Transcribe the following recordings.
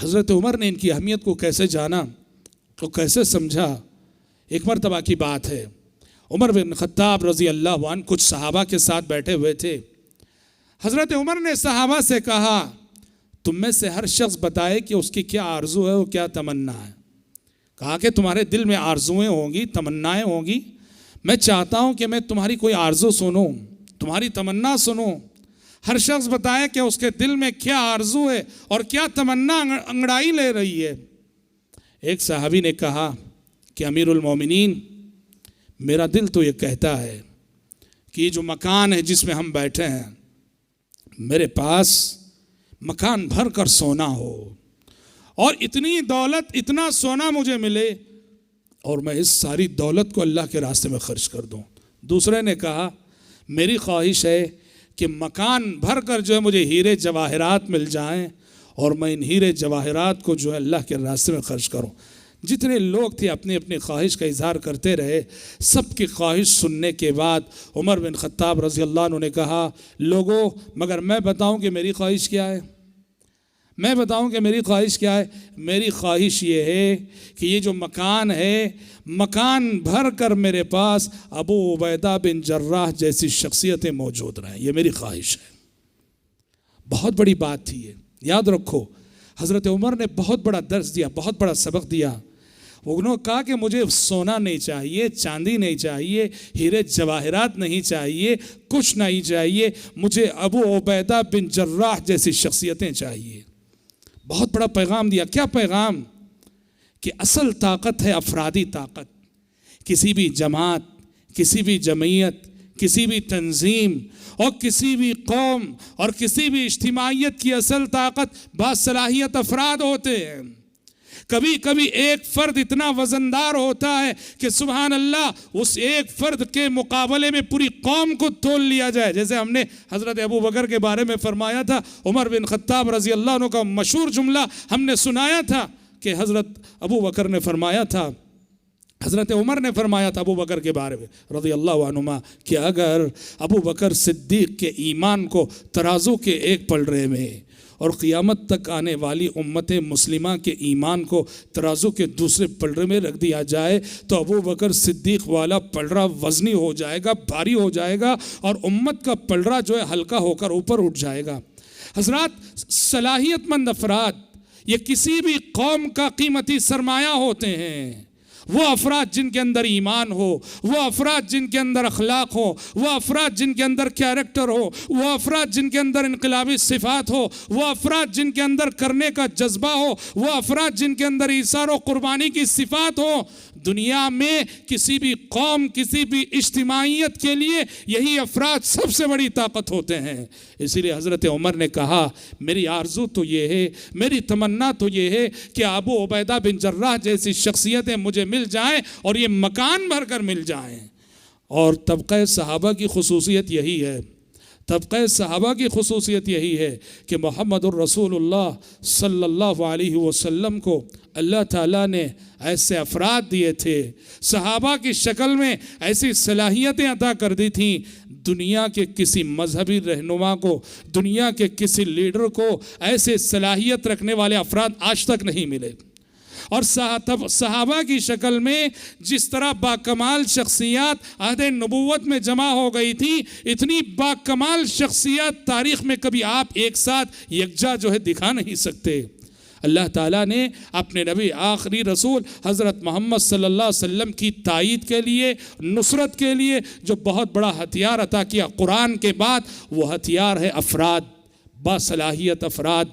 हज़रत उमर ने इनकी अहमियत को कैसे जाना, तो कैसे समझा। एक मरतबा की बात है, उमर बिन खत्ताब रज़ी अल्लाह अन्हु कुछ सहाबा के साथ बैठे हुए थे। हज़रत उमर ने सहाबा से कहा, तुम में से हर शख्स बताए कि उसकी क्या आरजू है, वो क्या तमन्ना है। कहा कि तुम्हारे दिल में आरजुएँ होंगी, तमन्नाएँ होंगी, मैं चाहता हूँ कि मैं तुम्हारी कोई आरजू सुनूँ, तुम्हारी तमन्ना सुनूँ। हर शख्स बताए कि उसके दिल में क्या आरजू है और क्या तमन्ना अंगड़ाई ले रही है। एक सहाबी ने कहा कि अमीरुल मोमिनीन, मेरा दिल तो ये कहता है कि ये जो मकान है जिसमें हम बैठे हैं, मेरे पास मकान भर कर सोना हो और इतनी दौलत, इतना सोना मुझे मिले और मैं इस सारी दौलत को अल्लाह के रास्ते में खर्च कर दूं। दूसरे ने कहा, मेरी ख्वाहिश है कि मकान भर कर जो है मुझे हीरे जवाहरात मिल जाएं और मैं इन हीरे जवाहरात को जो है अल्लाह के रास्ते में खर्च करूं। जितने लोग थे अपनी अपनी ख्वाहिश का इजहार करते रहे। सबकी ख्वाहिश सुनने के बाद उमर बिन खत्ताब रज़ी अल्लाह अन्हु ने कहा, लोगों, मगर मैं बताऊं कि मेरी ख्वाहिश क्या है, मैं बताऊं कि मेरी ख्वाहिश क्या है। मेरी ख्वाहिश ये है कि ये जो मकान है, मकान भर कर मेरे पास अबू उबैदा बिन जर्राह जैसी शख्सियतें मौजूद रहें, ये मेरी ख्वाहिश है। बहुत बड़ी बात थी ये, याद रखो। हज़रत उमर ने बहुत बड़ा दर्स दिया, बहुत बड़ा सबक दिया। उन्होंने कहा कि मुझे सोना नहीं चाहिए, चांदी नहीं चाहिए, हीरे जवाहरात नहीं चाहिए, कुछ नहीं चाहिए, मुझे अबू उबैदा बिन जर्राह जैसी शख्सियतें चाहिए। बहुत बड़ा पैगाम दिया। क्या पैगाम? कि असल ताकत है अफरादी ताकत। किसी भी जमात, किसी भी जमीयत, किसी भी तंजीम और किसी भी कौम और किसी भी इज्तिमाइयत की असल ताकत बासलाहियत अफराद होते हैं। कभी कभी एक फ़र्द इतना वज़नदार होता है कि सुबहान अल्लाह, उस एक फ़र्द के मुकाबले में पूरी कौम को तोल लिया जाए। जैसे हमने हज़रत अबू बकर के बारे में फरमाया था, उमर बिन खत्ताब रज़ी अल्लाह अन्हु का मशहूर जुमला हमने सुनाया था कि हज़रत अबू बकर ने फरमाया था, हज़रत उमर ने फरमाया था अबू बकर के बारे में रज़ी अल्लाह अन्हुमा कि अगर अबू बकर सिद्दीक़ के ईमान को तराजू के एक पलड़े में और क़ियामत तक आने वाली उम्मत मुस्लिमा के ईमान को तराजू के दूसरे पलड़े में रख दिया जाए तो अबू बकर सिद्दीक़ वाला पलड़ा वज़नी हो जाएगा, भारी हो जाएगा और उम्मत का पलड़ा जो है हल्का होकर ऊपर उठ जाएगा। हज़रात, सलाहियतमंद अफराद ये किसी भी कौम का कीमती सरमाया होते हैं। वो अफराद जिनके अंदर ईमान हो, वो अफराद जिनके अंदर अखलाक हो, वो अफराद जिनके अंदर कैरेक्टर हो, वो अफराद जिनके अंदर इनकलाबी सिफात हो, वो अफराद जिनके अंदर करने का जज्बा हो, वो अफराद जिनके अंदर ईसार व कुर्बानी की सिफात हो। दुनिया में किसी भी कौम, किसी भी इज्तिमाइयत के लिए यही अफराद सबसे बड़ी ताकत होते हैं। इसीलिए हज़रत उमर ने कहा, मेरी आरजू तो ये है, मेरी तमन्ना तो ये है कि अबू उबैदा बिन जर्राह जैसी शख्सियतें मुझे मिल जाएं और ये मकान भर कर मिल जाएं। और तबक़े सहाबा की खुसूसियत यही है, तबक़े सहाबा की खुसूसियत यही है कि मुहम्मदुर रसूलुल्लाह सल्लल्लाहु अलैहि वसल्लम को अल्लाह ताला ने ऐसे अफराद दिए थे, सहाबा की शक्ल में ऐसी सलाहियतें अता कर दी थी। दुनिया के किसी मजहबी रहनुमा को, दुनिया के किसी लीडर को ऐसे सलाहियत रखने वाले अफराद आज तक नहीं मिले। और सहाबा की शक्ल में जिस तरह बाकमाल शख्सियात अहद नबूवत में जमा हो गई थी, इतनी बाकमाल शख्सियात तारीख़ में कभी आप एक साथ यकजा जो है दिखा नहीं सकते। अल्लाह ताला ने अपने नबी आखिरी रसूल हज़रत मोहम्मद सल्लल्लाहु अलैहि वसल्लम की तायीद के लिए, नुसरत के लिए जो बहुत बड़ा हथियार अता किया कुरान के बाद, वो हथियार है अफराद, बासलाहियत अफराद,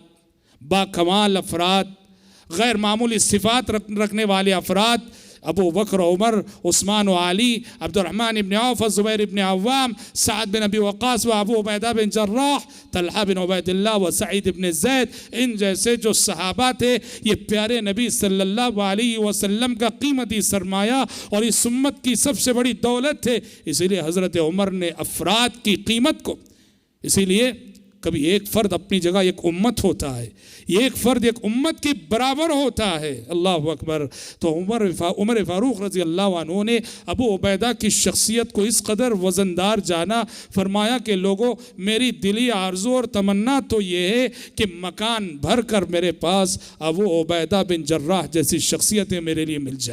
बाकमाल अफराद, गैर मामूली सिफ़ात रखने वाले अफराद। अबू बकर, उमर, उस्मान व Ali, Abdurrahman ibn Auf, Zubair ibn Awwam, Saad bin Abi Waqqas व अबू उबैदा बिन जर्राह, तलहा बिन उबैदिल्लाह व सईद इब्न ज़ैद, इन जैसे जो सहाबा थे, ये प्यारे नबी सल्लल्लाहु अलैहि वसल्लम का कीमती सरमाया और इस उम्मत की सबसे बड़ी दौलत थे। इसीलिए हज़रत उमर ने अफराद की कीमत को, इसीलिए कभी एक फ़र्द अपनी जगह एक उम्मत होता है, एक फ़र्द एक उम्मत के बराबर होता है। अल्लाह अकबर। तो उमर फ़ारूक रज़ी अल्लाह अन्हु ने अबू उबैदा की शख्सियत को इस कदर वज़नदार जाना, फरमाया कि लोगों, मेरी दिली आरज़ू और तमन्ना तो ये है कि मकान भर कर मेरे पास अबू उबैदा बिन जर्राह जैसी शख्सियतें मेरे लिए मिल जाए।